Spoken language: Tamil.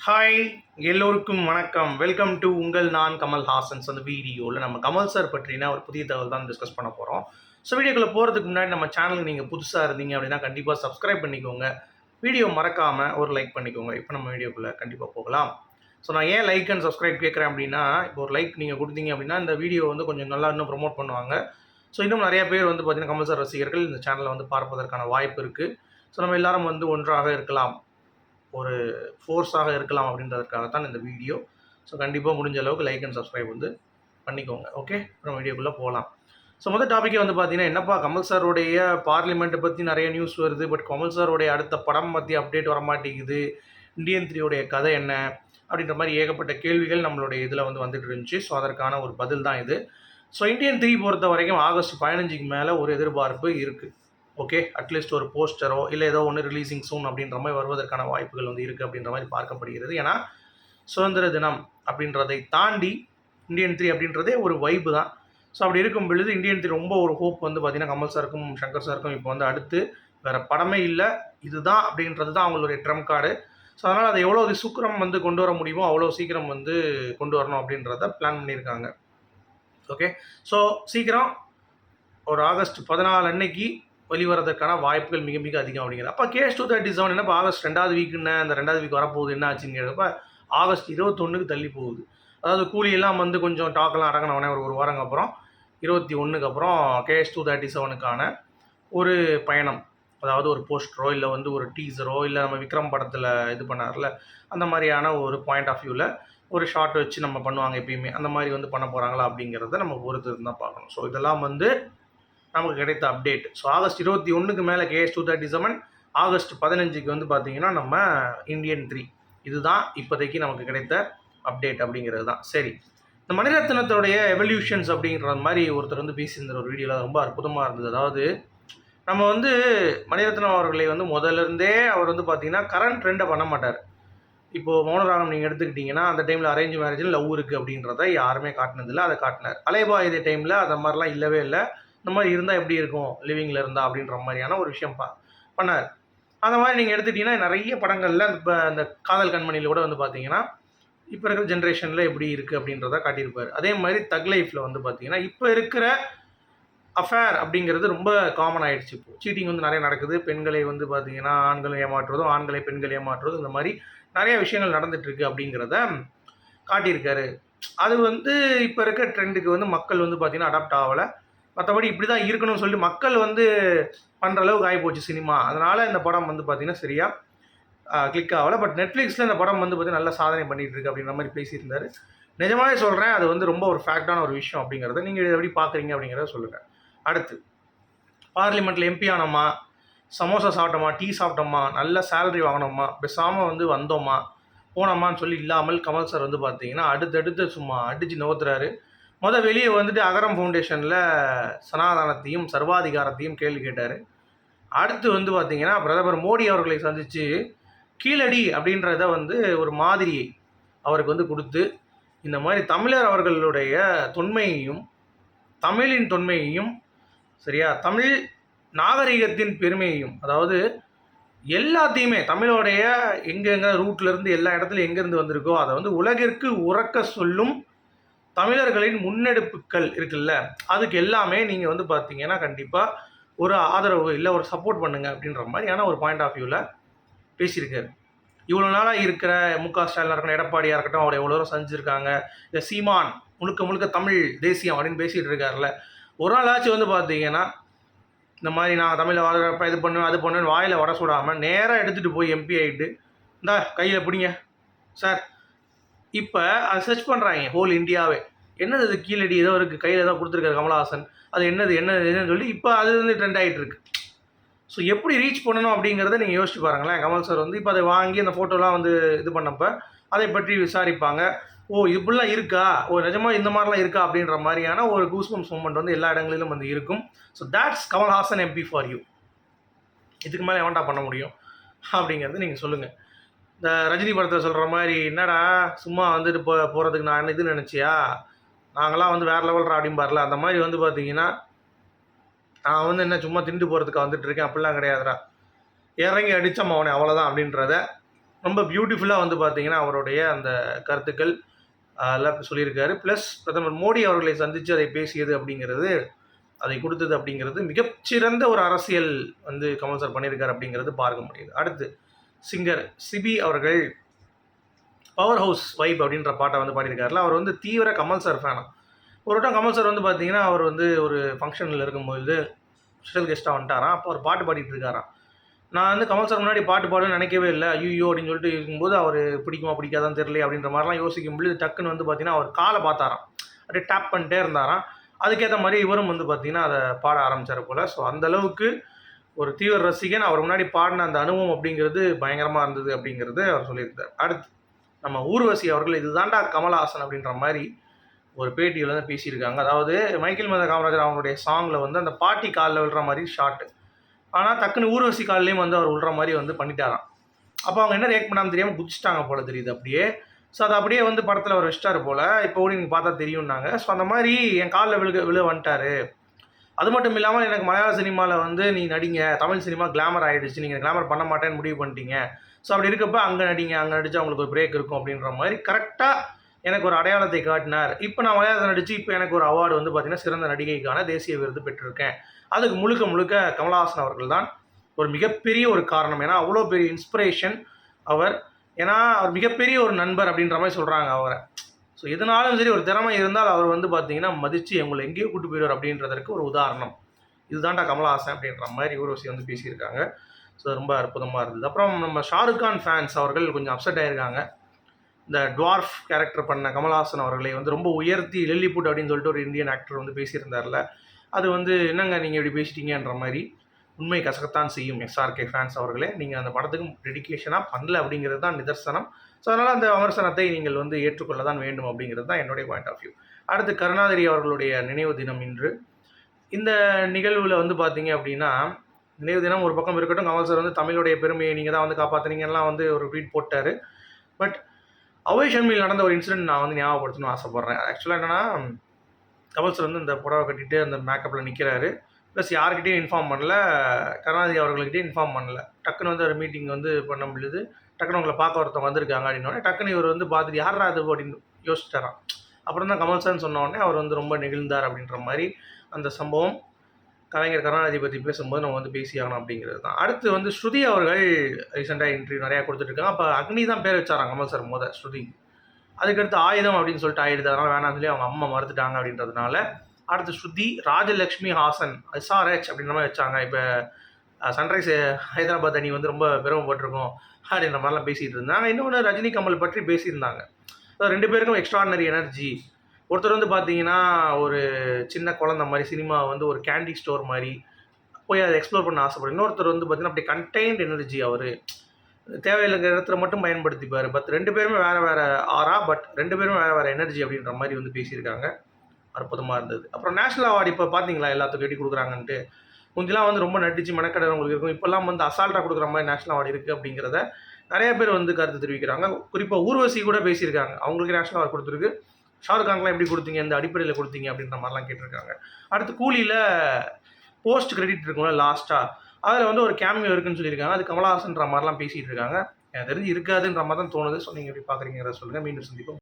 ஹாய், எல்லோருக்கும் வணக்கம். வெல்கம் டு உங்கள் நான் கமல் ஹாசன்ஸ். அந்த வீடியோவில் நம்ம கமல் சார் பற்றின ஒரு புதிய தகவல் தான் டிஸ்கஸ் பண்ண போகிறோம். ஸோ வீடியோக்குள்ளே போகிறதுக்கு முன்னாடி நம்ம சேனலுக்கு நீங்கள் புதுசாக இருந்தீங்க அப்படின்னா கண்டிப்பாக சப்ஸ்கிரைப் பண்ணிக்கோங்க. வீடியோ மறக்காமல் ஒரு லைக் பண்ணிக்கோங்க. இப்போ நம்ம வீடியோக்குள்ளே கண்டிப்பாக போகலாம். ஸோ நான் ஏன் லைக் அண்ட் சப்ஸ்கிரைப் கேட்குறேன் அப்படின்னா, இப்போ ஒரு லைக் நீங்கள் கொடுத்தீங்க அப்படின்னா இந்த வீடியோ வந்து கொஞ்சம் நல்லா இன்னும் ப்ரொமோட் பண்ணுவாங்க. ஸோ இன்னும் நிறைய பேர் வந்து பார்த்திங்கன்னா கமல் சார் ரசிகர்கள் இந்த சேனலை வந்து பார்ப்பதற்கான வாய்ப்பு இருக்குது. ஸோ நம்ம எல்லாரும் வந்து ஒன்றாக இருக்கலாம், ஒரு ஃபோர்ஸாக இருக்கலாம் அப்படின்றதுக்காகத்தான் இந்த வீடியோ. ஸோ கண்டிப்பாக முடிஞ்ச அளவுக்கு லைக் அண்ட் சப்ஸ்கிரைப் வந்து பண்ணிக்கோங்க. ஓகே, அப்புறம் வீடியோக்குள்ளே போகலாம். ஸோ முதல் டாப்பிக்கே வந்து பார்த்தீங்கன்னா, என்னப்பா கமல் சாருடைய பார்லிமெண்ட்டை பற்றி நிறைய நியூஸ் வருது, பட் கமல் சாருடைய அடுத்த படம் பற்றி அப்டேட் வர மாட்டேங்குது, இந்தியன் 3 கதை என்ன அப்படின்ற மாதிரி ஏகப்பட்ட கேள்விகள் நம்மளுடைய இதில் வந்து வந்துட்டு இருந்துச்சு. ஸோ அதற்கான ஒரு பதில் தான் இது. ஸோ இந்தியன் 3 பொறுத்த வரைக்கும் ஆகஸ்ட் 15க்கு மேலே ஒரு எதிர்பார்ப்பு இருக்குது. ஓகே, அட்லீஸ்ட் ஒரு போஸ்டரோ இல்லை ஏதோ ஒன்று ரிலீசிங் சூன் அப்படின்ற மாதிரி வருவதற்கான வாய்ப்புகள் வந்து இருக்குது அப்படின்ற மாதிரி பார்க்கப்படுகிறது. ஏன்னா சுதந்திர தினம் அப்படின்றதை தாண்டி இந்தியன் 3 அப்படின்றதே ஒரு வைப்பு தான். ஸோ அப்படி இருக்கும் பொழுது இந்தியன் 3 ரொம்ப ஒரு ஹோப் வந்து பார்த்திங்கன்னா கமல் சாருக்கும் சங்கர் சாருக்கும் இப்போ வந்து அடுத்து வேறு படமே இல்லை, இதுதான் அப்படின்றது தான் அவங்களுடைய ட்ரம் கார்டு. ஸோ அதனால் அதை எவ்வளோ சீக்கிரம் வந்து கொண்டு வர முடியுமோ அவ்வளோ சீக்கிரம் வந்து கொண்டு வரணும் அப்படின்றத பிளான் பண்ணியிருக்காங்க. ஓகே, ஸோ சீக்கிரம் ஒரு ஆகஸ்ட் 14 அன்னைக்கு வெளிவரதுக்கான வாய்ப்புகள் மிக மிக அதிகம் அப்படிங்கிறது. அப்போ கேஸ் 237 என்னப்போ ஆகஸ்ட் 2வது வீக்குன்னு அந்த 2வது வீக் வரப்போகுது என்ன ஆச்சுங்கிறப்ப ஆகஸ்ட் 21க்கு தள்ளி போகுது. அதாவது கூலியெல்லாம் வந்து கொஞ்சம் டாக்கெல்லாம் அடங்கினவனே ஒரு வாரங்க அப்புறம் 21க்கு அப்புறம் கேஸ் 237க்கான ஒரு பயணம், அதாவது ஒரு போஸ்டரோ இல்லை வந்து ஒரு டீசரோ இல்லை நம்ம விக்ரம் படத்தில் இது பண்ணார்ல அந்த மாதிரியான ஒரு பாயிண்ட் ஆஃப் வியூவில் ஒரு ஷார்ட் வச்சு நம்ம பண்ணுவாங்க எப்பயுமே, அந்த மாதிரி வந்து பண்ண போகிறாங்களா அப்படிங்கிறத நம்ம பொறுத்து இருந்தால் பார்க்கணும். ஸோ இதெல்லாம் வந்து நமக்கு கிடைத்த அப்டேட். ஸோ ஆகஸ்ட் 21க்கு மேலே கேஎஸ் 237, ஆகஸ்ட் 15க்கு வந்து பார்த்திங்கன்னா நம்ம இந்தியன் 3. இதுதான் இப்போதைக்கு நமக்கு கிடைத்த அப்டேட் அப்படிங்கிறது தான். சரி, இந்த மணிரத்னத்தோடைய எவல்யூஷன்ஸ் அப்படிங்கிற மாதிரி ஒருத்தர் வந்து பேசியிருந்தார் ஒரு வீடியோவில், ரொம்ப அற்புதமாக இருந்தது. அதாவது நம்ம வந்து மணிரத்னம் அவர்களை வந்து முதல்லேருந்தே அவர் வந்து பார்த்திங்கன்னா கரண்ட் ட்ரெண்டை பண்ண மாட்டார். இப்போது மௌனராகம் நீங்கள் எடுத்துக்கிட்டிங்கன்னா அந்த டைமில் அரேஞ்ச் மேரேஜில் லவ் இருக்குது அப்படின்றத யாருமே காட்டினதில்லை, அதை காட்டினார். அலைபா இதே டைமில் அந்த மாதிரிலாம் இல்லவே இல்லை, இந்த மாதிரி இருந்தால் எப்படி இருக்கும் லிவிங்கில் இருந்தால் அப்படின்ற மாதிரியான ஒரு விஷயம் பண்ணார். அந்த மாதிரி நீங்கள் எடுத்துக்கிட்டிங்கன்னா நிறைய படங்களில் இப்போ அந்த காதல் கண்மணியில் கூட வந்து பார்த்தீங்கன்னா இப்போ இருக்கிற ஜென்ரேஷனில் எப்படி இருக்குது அப்படின்றத காட்டியிருப்பார். அதே மாதிரி தக் லைஃப்பில் வந்து பார்த்தீங்கன்னா இப்போ இருக்கிற அஃபேர் அப்படிங்கிறது ரொம்ப காமன் ஆகிடுச்சு. இப்போ சீட்டிங் வந்து நிறைய நடக்குது, பெண்களை வந்து பார்த்திங்கன்னா ஆண்களை ஏமாற்றுவதும் ஆண்களை பெண்கள் ஏமாற்றுவதும் இந்த மாதிரி நிறைய விஷயங்கள் நடந்துகிட்ருக்கு அப்படிங்கிறத காட்டியிருக்காரு. அது வந்து இப்போ இருக்க ட்ரெண்டுக்கு வந்து மக்கள் வந்து பார்த்திங்கன்னா அடாப்ட் ஆகலை. மற்றபடி இப்படி தான் இருக்கணும்னு சொல்லி மக்கள் வந்து பண்ணுற அளவுக்கு ஆகிப்போச்சு சினிமா. அதனால் இந்த படம் வந்து பார்த்திங்கன்னா சரியாக கிளிக் ஆகலை. பட் நெட்ஃப்ளிக்ஸில் இந்த படம் வந்து பார்த்திங்கன்னா நல்ல சாதனை பண்ணிகிட்டு இருக்கு அப்படின்ற மாதிரி பேசியிருந்தார். நிஜமாவே சொல்கிறேன், அது வந்து ரொம்ப ஒரு ஃபேக்டான ஒரு விஷயம் அப்படிங்கிறத நீங்கள் எப்படி பார்க்குறீங்க அப்படிங்கிறத சொல்லுங்கள். அடுத்து பார்லிமெண்ட்டில் எம்பி ஆனோமா, சமோசா சாப்பிட்டோமா, டீ சாப்பிட்டோமா, நல்ல சேலரி வாங்கினோமா, பேசாமல் வந்து வந்தோமா போனோமான்னு சொல்லி இல்லாமல் கமல் சார் வந்து பார்த்திங்கன்னா அடுத்தடுத்து சும்மா அடித்து நோத்துறாரு. வெளியே வந்துட்டு அகரம் ஃபவுண்டேஷனில் சனாதானத்தையும் சர்வாதிகாரத்தையும் கேள்வி கேட்டார். அடுத்து வந்து பார்த்திங்கன்னா பிரதமர் மோடி அவர்களை சந்தித்து கீழடி அப்படின்றத வந்து ஒரு மாதிரியை அவருக்கு வந்து கொடுத்து இந்த மாதிரி தமிழர் அவர்களுடைய தொன்மையையும் தமிழின் தொன்மையையும் சரியா தமிழ் நாகரிகத்தின் பெருமையையும், அதாவது எல்லாத்தையுமே தமிழோடைய எங்கெங்கே ரூட்லேருந்து எல்லா இடத்துலையும் எங்கேருந்து வந்திருக்கோ அதை வந்து உலகிற்கு உறக்க சொல்லும் தமிழர்களின் முன்னெடுப்புகள் இருக்குல்ல, அதுக்கு எல்லாமே நீங்கள் வந்து பார்த்தீங்கன்னா கண்டிப்பாக ஒரு ஆதரவு இல்லை ஒரு சப்போர்ட் பண்ணுங்கள் அப்படின்ற மாதிரியான ஒரு பாயிண்ட் ஆஃப் வியூவில் பேசியிருக்காரு. இவ்வளோ நாளாக இருக்கிற முக ஸ்டாலினாக இருக்கட்டும், எடப்பாடியாக இருக்கட்டும், அவர் எவ்வளோ தூரம் செஞ்சுருக்காங்க. இந்த சீமான் முழுக்க முழுக்க தமிழ் தேசியம் அப்படின்னு பேசிகிட்டு இருக்காருல்ல, ஒரு நாளாச்சும் வந்து பார்த்தீங்கன்னா இந்த மாதிரி நான் தமிழை வாழ்கிறப்ப இது பண்ணுவேன் அது பண்ணுவேன் வாயில் வட சுடாமல் நேராக எடுத்துகிட்டு போய் எம்பி ஆகிட்டு இந்தா கையில் பிடிங்க சார். இப்போ அதை சர்ச் பண்ணுறாங்க ஹோல் இந்தியாவே, என்னது இது கீழடி ஏதோ இருக்குது கையில் ஏதோ கொடுத்துருக்காரு கமலஹாசன், அது என்னதுன்னு சொல்லி இப்போ அது வந்து ட்ரெண்ட் ஆகிட்டு இருக்கு. ஸோ எப்படி ரீச் பண்ணணும் அப்படிங்கிறத நீங்கள் யோசிச்சு பாருங்களேன். கமல் சார் வந்து இப்போ அதை வாங்கி அந்த ஃபோட்டோலாம் வந்து இது பண்ணப்போ அதை பற்றி விசாரிப்பாங்க. ஓ இப்படிலாம் இருக்கா, ஓ நிஜமாக இந்த மாதிரிலாம் இருக்கா அப்படின்ற மாதிரியான ஒரு கூஸ்பம்ஸ் மூமெண்ட் வந்து எல்லா இடங்களிலும் வந்து இருக்கும். So that's Kamal Haasan MP for you. இதுக்கு மேலே எவன்டா பண்ண முடியும் அப்படிங்கிறது நீங்கள் சொல்லுங்கள். இந்த ரஜினி படத்தில் சொல்கிற மாதிரி என்னடா சும்மா வந்துட்டு போகிறதுக்கு நான் இது நினச்சியா, நாங்களாம் வந்து வேறு லெவல்ரா அப்படிம்பார்ல, அந்த மாதிரி வந்து பார்த்தீங்கன்னா நான் வந்து என்ன சும்மா திண்டு போகிறதுக்கு வந்துட்டு இருக்கேன் அப்படிலாம் கிடையாதுடா, இறங்கி அடித்தோம் அவனை அவ்வளோதான் அப்படின்றத ரொம்ப பியூட்டிஃபுல்லாக வந்து பார்த்தீங்கன்னா அவருடைய அந்த கருத்துக்கள் எல்லாம் சொல்லியிருக்காரு. ப்ளஸ் பிரதமர் மோடி அவர்களை சந்தித்து அதை பேசியது அப்படிங்கிறது, அதை கொடுத்தது அப்படிங்கிறது மிகச்சிறந்த ஒரு அரசியல் வந்து கமல் சார் பண்ணியிருக்காரு அப்படிங்கிறது பார்க்க முடியுது. அடுத்து சிங்கர் சிபி அவர்கள் பவர் ஹவுஸ் வைப் அப்படின்ற பாட்டை வந்து பாடியிருக்காருல. அவர் வந்து தீவிர கமல் சார் ஃபேனா. ஒரு வட்டம் கமல் சார் வந்து பார்த்தீங்கன்னா அவர் வந்து ஒரு ஃபங்க்ஷனில் இருக்கும்போது ஸ்பெஷல் கெஸ்ட்டாக வந்துட்டாராம். அப்போ அவர் பாட்டு பாடிட்டு இருக்காராம். நான் வந்து கமல் சார் முன்னாடி பாட்டு பாடுன்னு நினைக்கவே இல்லை. ஐயோ அப்படின்னு சொல்லிட்டு இருக்கும்போது அவர் பிடிக்குமா பிடிக்காதான்னு தெரியல அப்படின்ற மாதிரிலாம் யோசிக்கும்போது டக்குன்னு வந்து பார்த்தீங்கன்னா அவர் காலை பார்த்தாராம். அப்படியே டேப் பண்ணிட்டே இருந்தாராம். அதுக்கேற்ற மாதிரி இவரும் வந்து பார்த்தீங்கன்னா அதை பாட ஆரம்பித்தார் போல். ஸோ அந்தளவுக்கு ஒரு தீவிர ரசிகன். அவர் முன்னாடி பாடின அந்த அனுபவம் அப்படிங்கிறது பயங்கரமாக இருந்தது அப்படிங்கிறது அவர் சொல்லியிருந்தார். அடுத்து நம்ம ஊர்வசி அவர்கள் இதுதான்டா கமல்ஹாசன் அப்படின்ற மாதிரி ஒரு பேட்டியில் வந்து பேசியிருக்காங்க. அதாவது மைக்கேல் மதன காமராஜர் அவங்களுடைய சாங்கில் வந்து அந்த பாட்டி காலில் விழுற மாதிரி ஷார்ட்டு. ஆனால் டக்குன்னு ஊர்வசி கால்லையும் வந்து அவர் விழுற மாதிரி வந்து பண்ணிட்டாராம். அப்போ அவங்க என்ன ரியாக்ட் பண்ணாமல் தெரியாமல் குதிச்சிட்டாங்க போல தெரியுது அப்படியே. ஸோ அது அப்படியே வந்து படத்தில் அவர் வச்சிட்டாரு போல். இப்போ கூட நீங்கள் பார்த்தா தெரியும்னாங்க. ஸோ அந்த மாதிரி என் காலில் விழ வந்துட்டார். அது மட்டும் இல்லாமல் எனக்கு மலையாள சினிமாவில் வந்து நீ நடிங்க, தமிழ் சினிமா கிளாமர் ஆகிடுச்சு, நீங்கள் கிளாமர் பண்ண மாட்டேன்னு முடிவு பண்ணிட்டீங்க. ஸோ அப்படி இருக்கப்ப அங்கே நடிங்க, அங்கே நடித்தா அவங்களுக்கு ஒரு பிரேக் இருக்கும் அப்படின்ற மாதிரி கரெக்டாக எனக்கு ஒரு அடையாளத்தை காட்டினார். இப்போ நான் மலையாளத்தில் நடித்து இப்போ எனக்கு ஒரு அவார்டு வந்து பார்த்திங்கன்னா சிறந்த நடிகைக்கான தேசிய விருது பெற்றிருக்கேன். அதுக்கு முழுக்க முழுக்க கமல்ஹாசன் அவர்கள் தான் ஒரு மிகப்பெரிய ஒரு காரணம். ஏன்னா அவ்வளோ பெரிய இன்ஸ்பிரேஷன் அவர். ஏன்னா அவர் மிகப்பெரிய ஒரு நண்பர் அப்படின்ற மாதிரி சொல்கிறாங்க அவரை. ஸோ எதுனாலும் சரி ஒரு திறமை இருந்தால் அவர் வந்து பார்த்தீங்கன்னா மதித்து எங்களை எங்கேயோ கூட்டு போயிடுவார் அப்படின்றதற்கு ஒரு உதாரணம். இதுதான்டா கமல்ஹாசன் அப்படின்ற மாதிரி ஊர்வசி வந்து பேசியிருக்காங்க. ஸோ ரொம்ப அற்புதமாக இருந்தது. அப்புறம் நம்ம ஷாருக் கான் ஃபேன்ஸ் அவர்கள் கொஞ்சம் அப்செட் ஆகியிருக்காங்க. இந்த டுவார்ஃப் கேரக்டர் பண்ண கமல்ஹாசன் அவர்களை வந்து ரொம்ப உயர்த்தி லில்லிபுட் அப்படின்னு சொல்லிட்டு ஒரு இந்தியன் ஆக்டர் வந்து பேசியிருந்தார்ல. அது வந்து என்னங்க நீங்கள் இப்படி பேசிட்டீங்கன்ற மாதிரி உண்மை கசகத்தான் செய்யும் எஸ்ஆர்கே ஃபேன்ஸ் அவர்களே. நீங்கள் அந்த படத்துக்கு டெடிக்கேஷனாக பண்ணல அப்படிங்கிறது தான் நிதர்சனம். ஸோ அதனால் அந்த விமர்சனத்தை நீங்கள் வந்து ஏற்றுக்கொள்ள தான் வேண்டும் அப்படிங்கிறது தான் என்னுடைய பாயிண்ட் ஆஃப் வியூ. அடுத்து கருணாநிதி அவர்களுடைய நினைவு தினம் இன்று. இந்த நிகழ்வில் வந்து பார்த்தீங்க அப்படின்னா நினைவு தினம் ஒரு பக்கம் இருக்கட்டும், கமல் சார் வந்து தமிழுடைய பெருமையை நீங்கள் தான் வந்து காப்பாற்றுனீங்கலாம் வந்து ஒரு ட்வீட் போட்டார். பட் அவை ஷர்மில் நடந்த ஒரு இன்சிடென்ட் நான் வந்து ஞாபகப்படுத்தணும்னு ஆசைப்பட்றேன். ஆக்சுவலாக என்னென்னா கமல் சார் வந்து இந்த புடவை கட்டிட்டு அந்த மேக்கப்பில் நிற்கிறாரு. ப்ளஸ் யார்கிட்டையும் இன்ஃபார்ம் பண்ணல, கருணாநிதி அவர்கள்கிட்டையும் இன்ஃபார்ம் பண்ணல. டக்குன்னு வந்து ஒரு மீட்டிங் வந்து பண்ண முடியுது. டக்குன்னு உங்களை பார்க்க ஒருத்தவங்க வந்திருக்காங்க அப்படின்னோடனே டக்குன்னு இவர் வந்து பார்த்துட்டு யாரா அது அப்படின்னு யோசிச்சிட்டாராம். அப்புறம் தான் கமல் சார்னு சொன்னோடனே அவர் வந்து ரொம்ப நெகிழ்ந்தார் அப்படின்ற மாதிரி அந்த சம்பவம் கலைஞர் கருணாநிதி பற்றி பேசும்போது நம்ம வந்து பேசியாகணும் அப்படிங்கிறது தான். அடுத்து வந்து ஸ்ருதி அவர்கள் ரீசெண்டாக இன்டர்வியூ நிறையா கொடுத்துட்ருக்காங்க. அப்போ அக்னி தான் பேர் வச்சாராங்க கமல் சார் ஸ்ருதி. அதுக்கடுத்து ஆயுதம் அப்படின்னு சொல்லிட்டு ஆயிடுது. அதனால் வேணாம்னு சொல்லி அவங்க அம்மா மறுத்துட்டாங்க அப்படின்றதுனால அடுத்து ஸ்ருதி ராஜலக்ஷ்மி ஹாசன் எஸ்ஆர்ஹெச் அப்படின்ற மாதிரி வச்சாங்க. இப்போ சன்ரைஸ் ஹைதராபாத் அணி வந்து ரொம்ப பெருமைப்பட்டிருக்கும் அப்படின்ற மாதிரிலாம் பேசிகிட்டு இருந்தாங்க. இன்னொன்று ரஜினி கமல் பற்றி பேசியிருந்தாங்க. ரெண்டு பேருக்கும் எக்ஸ்ட்ராடினரி எனர்ஜி. ஒருத்தர் வந்து பார்த்தீங்கன்னா ஒரு சின்ன குழந்தை மாதிரி சினிமாவை வந்து ஒரு கேண்டி ஸ்டோர் மாதிரி போய் அதை எக்ஸ்ப்ளோர் பண்ண ஆசைப்படும். இன்னொருத்தர் வந்து பார்த்தீங்கன்னா அப்படி கண்டெய்ன்ட் எனர்ஜி. அவர் தேவையில்லைங்கிற இடத்துல மட்டும் பயன்படுத்திப்பார். பட் ரெண்டு பேருமே வேறு வேறு ஆரா, பட் ரெண்டு பேருமே வேறு வேறு எனர்ஜி அப்படின்ற மாதிரி வந்து பேசியிருக்காங்க. அற்புதமாக இருந்தது. அப்புறம் நேஷனல் அவார்டு இப்போ பார்த்தீங்களா எல்லாத்துக்கும் எப்படி கொடுக்குறாங்கன்ட்டு. முந்திலாம் வந்து ரொம்ப நடிச்சு மெனக்கடை உங்களுக்கு இருக்கும். இப்போல்லாம் வந்து அசால்ட்டாக கொடுக்குற மாதிரி நேஷனல் அவார்டு இருக்குது அப்படிங்கிறத நிறைய பேர் வந்து கருத்து தெரிவிக்கிறாங்க. குறிப்பாக ஊர்வசி கூட பேசியிருக்காங்க. அவங்களுக்கு நேஷனல் அவார்டு கொடுத்துருக்கு. ஷாருக் கான்லாம் எப்படி கொடுத்தீங்க, இந்த அடிப்படையில் கொடுத்தீங்க அப்படின்ற மாதிரிலாம் கேட்டிருக்காங்க. அடுத்து கூலியில் போஸ்ட் கிரெடிட் இருக்கும்ல லாஸ்ட்டாக, அதில் வந்து ஒரு கேமியோ இருக்குன்னு சொல்லியிருக்காங்க. அது கமல்ஹாசன்ற மாதிரிலாம் பேசிகிட்டு இருக்காங்க. எனக்கு தெரிஞ்சு இருக்காதுன்ற மாதிரி தான் தோணுது. ஸோ நீங்கள் எப்படி பார்க்குறீங்கிறத சொல்லுங்கள். மீண்டும் சந்திப்போம்.